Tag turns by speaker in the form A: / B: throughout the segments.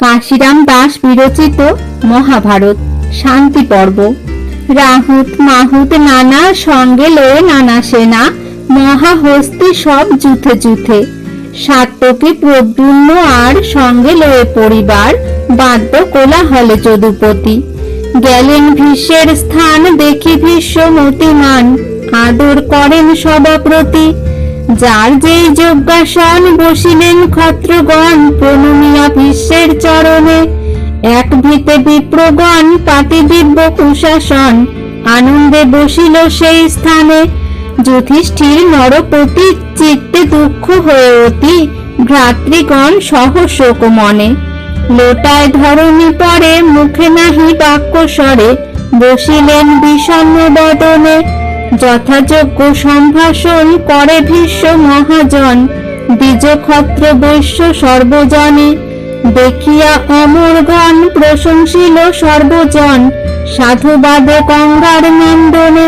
A: কাশিরাম দাস বিরচিত মহাভারত শান্তি পর্ব। রাহুত মাহুত নানা সঙ্গে লয়ে নানা সেনা, মহাহস্তি সব যুথে যুথে। সাত্যকী প্রদ্যুম্ন আর সঙ্গে লয়ে পরিবার, বাদ্য কোলাহলে যদুপতি। গেলেন ভীষ্মের স্থান দেখি ভীষ্ম মতিমান, আদর করেন সভাপ্রতি। যার যেই যজ্ঞাসন বসিলেন ক্ষত্রগণ, প্রণমিয়া ভীষ্মের চরণে। এক ভিতে বিপ্রগণ পাতি দিব্য কুশাসন, আনন্দে বসিল সেই স্থানে। যুধিষ্ঠির নরপতি চিত্তে দুঃখ হয়ে অতি, ভ্রাতৃগণ সহ শোক মনে। লোটায় ধরণী পরে মুখে নাহি বাক্য স্বরে, বসিলেন বিষণ্ণ বদনে। যথাযোগ্য সম্ভাষণ করে ভীষ্ম মহাজন, দ্বিজ ক্ষত্র বৈশ্য সর্বজনে। দেখিয়া অমরগণ প্রশংসিল সর্বজন, সাধুবাদে গঙ্গার নন্দনে।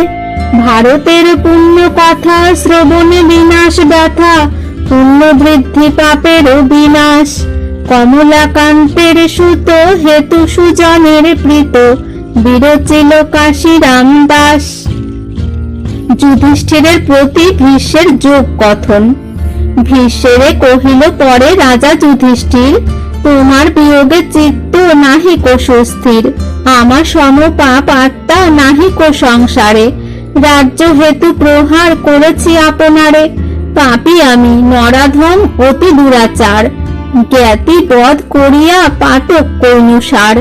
A: ভারতের পুণ্য কথা শ্রবণে বিনাশ ব্যথা, পুণ্য বৃদ্ধি পাপেরও বিনাশ। কমলাকান্তের সুত হেতু সুজনের প্রীত, বিরচিল কাশিরাম দাস। যুধিষ্ঠিরের প্রতি ভীষ্মের যোগ কথন। ভীষ্মেরে কহিল পরে রাজা যুধিষ্ঠির, তোমার বিয়োগে চিত্ত নাহিক সুস্থির। আমার সম পাপ আত্মা নাহিক সংসারে, রাজ্য হেতু প্রহার করেছি আপনারে। পাপী আমি নরাধম অতি দুরাচার, জ্ঞাতি বধ করিয়া পাতক কৈনুসার।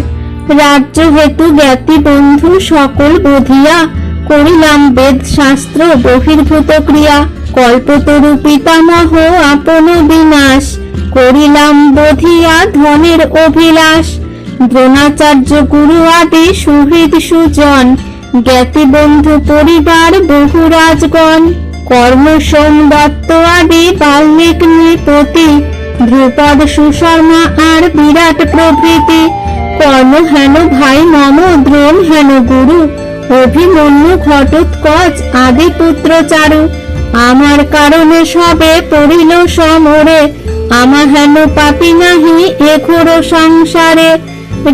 A: রাজ্য হেতু জ্ঞাতি বন্ধু সকল বধিয়া, করিলাম বেদ শাস্ত্র বহির্ভূত ক্রিয়া। কল্পতরু পিতামহ আপন বিনাশ, করিলাম বধিয়া ধনের অভিলাষ। দ্রোণাচার্য গুরু আদি সুহৃদ সুজন, জ্ঞাতি বন্ধু পরিবার বহু রাজগণ। কর্ম সোমদত্ত আদি বাল্মীক নৃপতি, ধ্রুপদ সুশর্মা আর বিরাট প্রভৃতি। কর্ণ হেন ভাই মম দ্রোণ হেন গুরু, অভিমন্যু ঘটোৎকচ আদি পুত্র চারু। আমার কারণে সবে পড়িল সমরে, আমার হেন পাপী নাহি এ ঘোর সংসারে।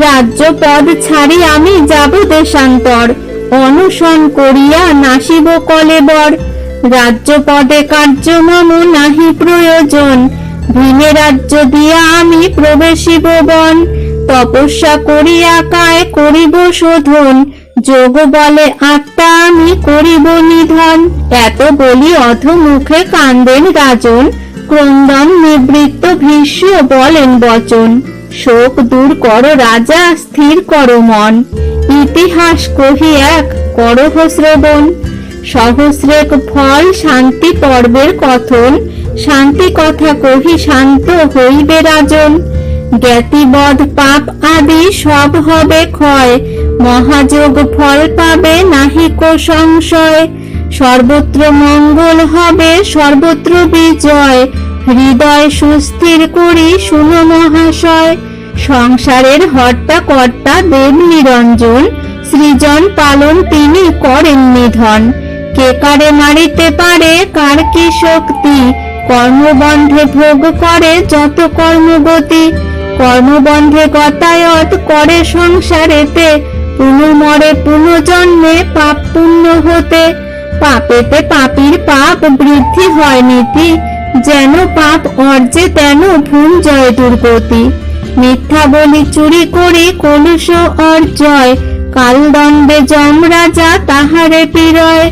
A: রাজ্য পদ ছাড়ি আমি যাব দেশান্তর, অনশন করিয়া নাসিব কলেবর। রাজ্য পদে কার্য মম নাহি প্রয়োজন, ভিনে রাজ্য দিয়া আমি প্রবেশিব বন। তপস্যা করিয়া কায় করিব শোধন, যোগ বলে আত্মা আমি করিব নিধন। এত বলি অধমুখে কান্দেন রাজন, ক্রন্দন নিবৃত্ত ভীষ্ম বলেন বচন। শোক দূর কর রাজা স্থির কর মন, ইতিহাস কহি এক করহ শ্রবণ। সহস্রেক ফল শান্তি পর্বের কথন, শান্তি কথা কহি শান্ত হইবে রাজন। জ্ঞাতিবধ পাপ আদি সব হবে ক্ষয়, মহাযোগ ফল পাবে নাহিক সংশয়। সর্বত্র মঙ্গল হবে সর্বত্র বিজয়, হৃদয় সুস্থির করি শুনো মহাশয়। সংসারের হর্তা কর্তা দেব নিরঞ্জন, সৃজন পালন তিনি করেন নিধন। কে কারে মারিতে পারে কার কি শক্তি, কর্মবন্ধে ভোগ করে যত কর্মগতি। কর্মবন্ধে গতায়ত করে সংসারেতে, পুনঃমরে পুনঃজন্মে পাপ পুণ্য হতে। পাপেতে পাপীর পাপ বৃদ্ধি হয় নীতি, যেন পাপ অর্জে তেন ভুল জয় দুর্গতি। মিথ্যা বলি চুরি করি কলুষ অর্জয়, কালদণ্ডে যম রাজা তাহারে পীড়য়।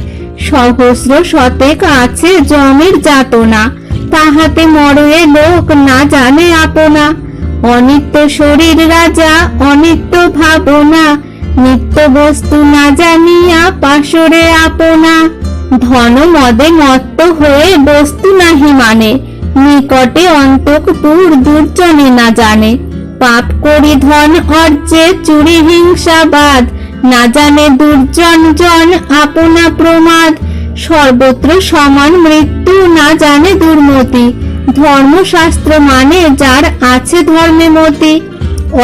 A: সহস্র শতেক আছে যমের যাতনা, তাহাতে মরয়ে লোক না জানে আপনা। অনিত্য শরীর রাজা অনিত্য ভাবনা, নিত্য বস্তু না জানিয়া পাশরে আপনা। ধন মদে মত্ত হয়ে বস্তু নাহি মানে, নিকটে অন্তকপুর দুর্জনে না জানে। পাপ করি ধন অর্জে চুরি হিংসাবাদ, না জানে দুর্জন জন আপনা প্রমাদ। সর্বত্র সমান মৃত্যু না জানে দুর্মতি, ধর্মশাস্ত্র মানে যার আছে ধর্মে মতি।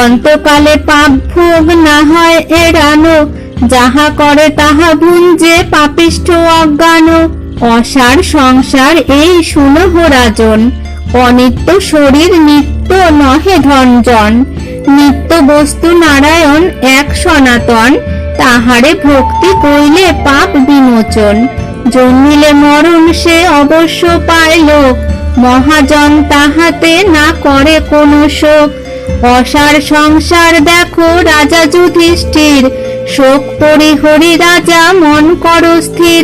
A: অন্তকালে পাপ ভোগ না হয় এড়ানো, যাহা করে তাহা ভুঞ্জে পাপিষ্ঠ অজ্ঞান। অসার সংসার এই শুনহ রাজন, অনিত্য শরীর নিত্য নহে ধনজন। নিত্য বস্তু নারায়ণ এক সনাতন, তাহারে ভক্তি কইলে পাপ বিমোচন। জন্মিলে মরণ সে অবশ্য পায় লোক, মহাজন তাহাতে না করে কোনো শোক। অসার সংসার দেখো রাজা যুধিষ্ঠির, শোক পরিহরি রাজা মন করো স্থির।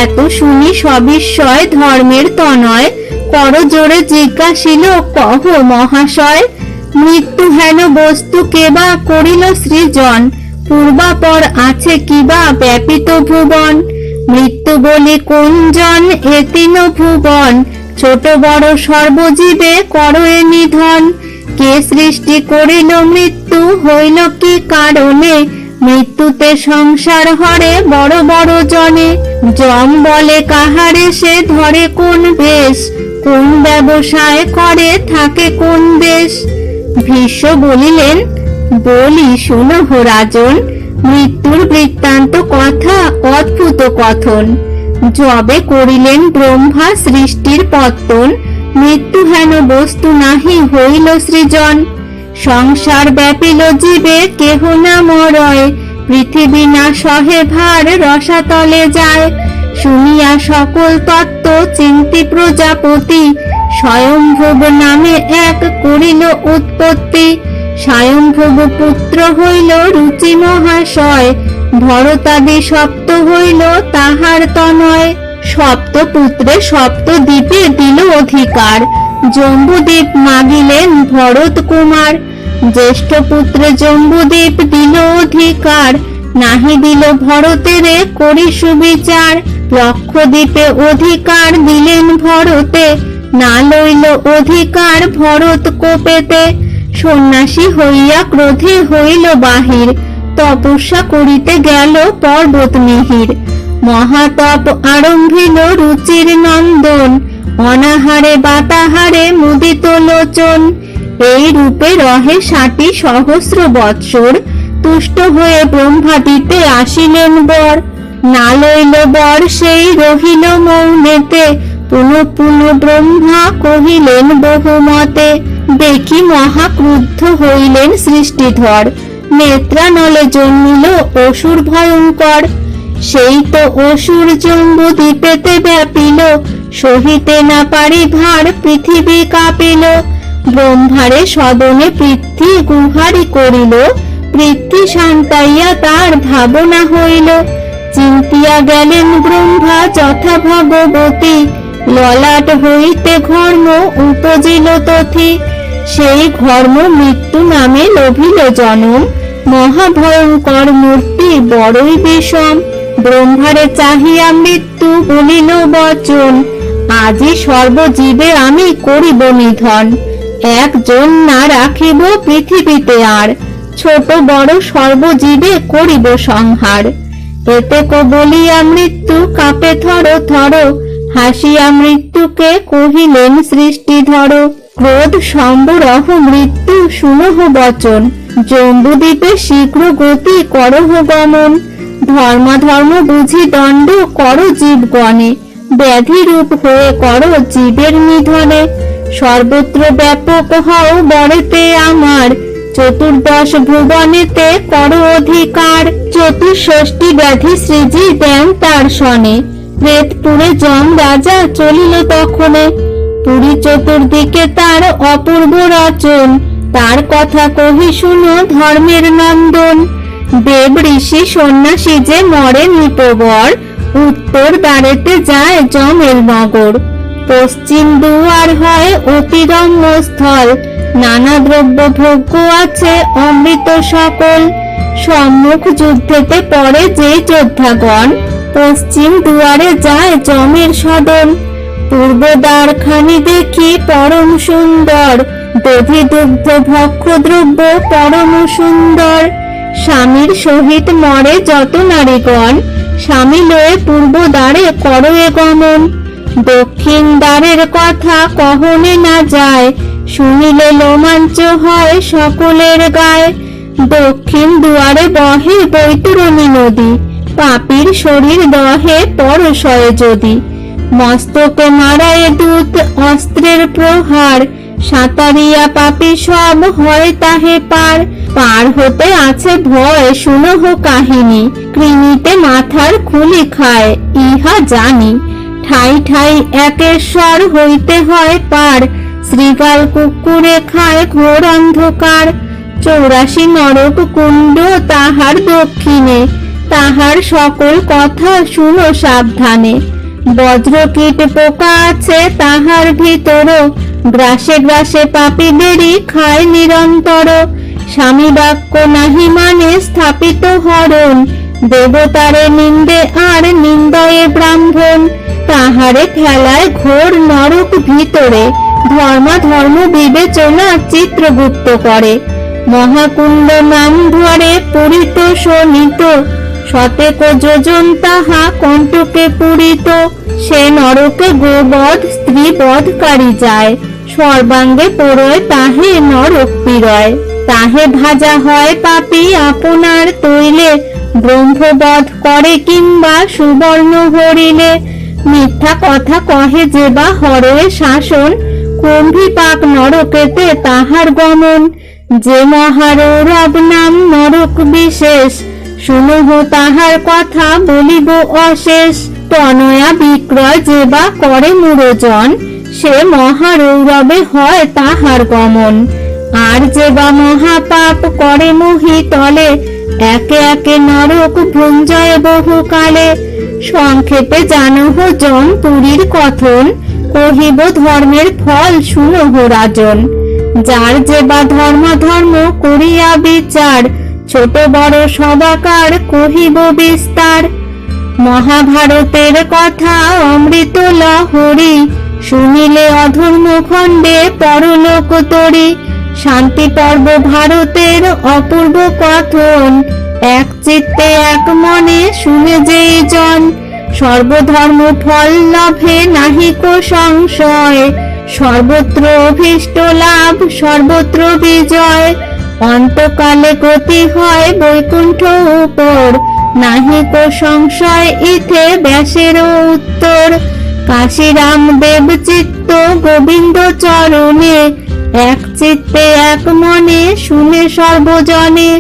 A: এত শুনি সবিস্ময় ধর্মের তনয়, কর জোরে জিজ্ঞাসিল কহ মহাশয়। মৃত্যু হেন বস্তু কেবা করিল সৃজন, পূর্বাপর আছে কিবা ব্যাপিত ভুবন। মৃত্যু বলি কোনজন এ তিন ভুবন, ছোট বড় সর্বজীবে কর এ নিধন। কে সৃষ্টি করিল মৃত্যু হইল কি কারণে, মৃত্যুতে সংসার হরে বড় বড় জনে। যম বলে কাহারে সে ধরে কোন বেশ, কোন ব্যবসায় করে থাকে কোন দেশ। ভীষ্ম বলিলেন, বলি শুনো হো রাজন, মৃত্যুর বৃত্তান্ত কথা অদ্ভুত কথন। যবে করিলেন ব্রহ্মা সৃষ্টির পত্তন, মৃত্যু হেন বস্তু নাহি হইল সৃজন। সংসার ব্যাপিল জীবে কেহ না মরয়, পৃথিবী না সহে ভার রসাতলে যায়। শুনিয়া সকল তত্ত্ব চিন্তি প্রজাপতি, স্বয়ংভুব নামে এক করিল উৎপত্তি। স্বয়ংভুব পুত্র হইল রুচি মহাশয়, ভরতাদি সপ্ত হইল তাহার তনয়। সপ্ত পুত্রে সপ্ত দ্বীপে দিল অধিকার, জম্বুদ্বীপ মাগিলেন ভরত কুমার। জ্যেষ্ঠ পুত্রে জম্বুদ্বীপ দিল অধিকার, নাহি দিল ভরতেরে করি সুবিচার। লক্ষদ্বীপে অধিকার দিলেন ভরতে, না লইল অধিকার ভরত কোপেতে। সন্ন্যাসী হইয়া ক্রোধে হইল বাহির, তপস্যা করিতে গেল পর্বত মিহির। মহাতপ আরম্ভিল রুচির নন্দন, অনাহারে বাতাহারে মুদিত লোচন। এই রূপে রহে 60 সহস্র বৎসর, তুষ্ট হয়ে ব্রহ্মা দিতে আসিলেন বর। না লইল বর সেই রহিল মৌনেতে, পুনঃ পুনঃ ব্রহ্মা কহিলেন বহুমতে। দেখি মহাক্রুদ্ধ হইলেন সৃষ্টিধর, নেত্রানলে জন্মিল অসুর ভয়ঙ্কর। সেই তো অসুর জম্বুদ্বীপেতে ব্যাপিল, সহিতে না পারি ভার পৃথিবী কাঁপিল। ব্রহ্মারে সদনে পৃথ্বী গুহারি করিল, পৃথ্বী শান্তাইয়া তার ভাবনা হইল। চিন্তিয়া গেলেন ব্রহ্মা যথা ভগবতী, ললাট হইতে ঘর্ম উপজিল তথি। সেই ঘর্ম মৃত্যু নামে লভিল জনম, মহাভয়ঙ্কর মূর্তি বড়ই বিষম। ব্রহ্মারে চাহিয়া মৃত্যু বলিল বচন, আজি সর্বজীবে আমি করিব নিধন। একজন না রাখিব পৃথিবীতে আর, ছোট বড় সর্বজীবে করিব সংহার। এতে কো বলিয়া মৃত্যু কাঁপে থর থর, হাসিয়া মৃত্যুকে কহিলেন সৃষ্টিধর। ক্রোধ সম্বরহ মৃত্যু শুনহ বচন, জম্বুদ্বীপে শীঘ্র গতি করহ গমন। ধর্মাধর্ম বুঝি দণ্ড কর জীবগণে, ব্যাধি রূপ হয়ে কর জীবের নিধনে। সর্বত্র ব্যাপক হও বরেতে আমার, চতুর্দশ ভুবনেতে কর অধিকার। চতুষ্ষষ্টি ব্যাধি সৃজি দেন তার সনে, প্রেতপুরে যম রাজা চলিল তখনে। পুরী চতুর্দিকে তার অপূর্ব রচন, তার কথা কহি শুনো ধর্মের নন্দন। দেব ঋষি সন্ন্যাসী যে মরে নিপবর, উত্তর দ্বারেতে যায় যমের নগর। পশ্চিম দুয়ার হয় অতি রম্যস্থল, নানা দ্রব্য ভোগ্য আছে অমৃত সকল। সম্মুখ যুদ্ধেতে পড়ে যে যোদ্ধাগণ, পশ্চিম দুয়ারে যায় যমের সদন। পূর্ব দ্বারখানি দেখি পরম সুন্দর, দধি দুগ্ধ ভক্ষ দ্রব্য পরম সুন্দর। স্বামীর সহিত মরে যত নারীগণ, স্বামী লয়ে পূর্ব দ্বারে করো এ গমন। দক্ষিণ দ্বারের কথা কহনে না যায়, শুনিলে রোমাঞ্চ হয় সকলের গায়ে। দক্ষিণ দুয়ারে বহে বৈতরণী নদী, পাপীর শরীর দহে পরশয়ে যদি। মস্তকে মারায় দূত অস্ত্রের প্রহার, সাঁতারিয়া পাপী সব হয় তাহে পার, পার হতে আছে ভয় শুনহ কাহিনী, কৃমিতে মাথার খুলি খায় ইহা জানি, ঠাই ঠাই একেশ্বর হইতে হয় পার, শ্রীগাল কুকুরে খায় ঘোর অন্ধকার, 84 নরক কুণ্ড তাহার দক্ষিণে, তাহার সকল কথা শুনো সাবধানে, বজ্রকীট পোকা আছে তাহার ভিতর, গ্রাসে গ্রাসে পাপীদেরই খায় নিরন্তর, স্বামী বাক্য নাহি মানে স্থাপিত হরণ, দেবতারে নিন্দে আর নিন্দয়ে ব্রাহ্মণ, তাহারে ফেলায় ঘোর নরক ভিতরে, ধর্ম বিবেচনা চিত্রগুপ্ত করে, মহাকুণ্ড নাম ধরে পূরিত শোণিত, শতেক যোজন তাহা কণ্টকে পূরিত, সে নরকে গোবধ স্ত্রী বধকারী যায়, সর্বাঙ্গে পোড়য় তাহে নরক পীড়য়, তাহে ভাজা হয় পাপী আপনার তৈলে, ব্রহ্মবধ করে কিংবা সুবর্ণ হরিলে, মিথ্যা কথা কহে যে বা হরয়ে শাসন, কুম্ভীপাক নরকেতে তাহার গমন, যে মহারৌরব নাম নরক বিশেষ, শুনহ তাহার কথা বলিব অশেষ, তনয়া বিক্রয় যে বা করে মুরজন, সে মহারৌরবে হয় তাহার গমন, আর যে বা মহাপাপ করে মহিতলে, একে একে নরক ভুঞ্জয় বহুকালে, সংক্ষেপে জানহ জন পুরীর কথন, কহিব ধর্মের ফল শুনহ রাজন, যার যে বা ধর্ম করিয়া বিচার, ছোট বড় সবাকার কহিব বিস্তার, মহাভারতের কথা অমৃত লহরী, শুনিলে অধর্ম খণ্ডে পরলোক তরি, শান্তি পর্ব ভারতের অপূর্ব কথন, এক চিত্তে এক মনে শুনে যেই জন, সর্বধর্ম ফল লাভে নাহিক সংশয়, সর্বত্র অভীষ্ট লাভ সর্বত্র বিজয়, অন্তকালে গতি হয় বৈকুণ্ঠ উপর, নাহিক সংশয় ইথে ব্যাসের উত্তর, কাশীরাম দেব চিত্ত গোবিন্দ চরণে, এক চিত্তে এক মনে শুনে সর্বজনে।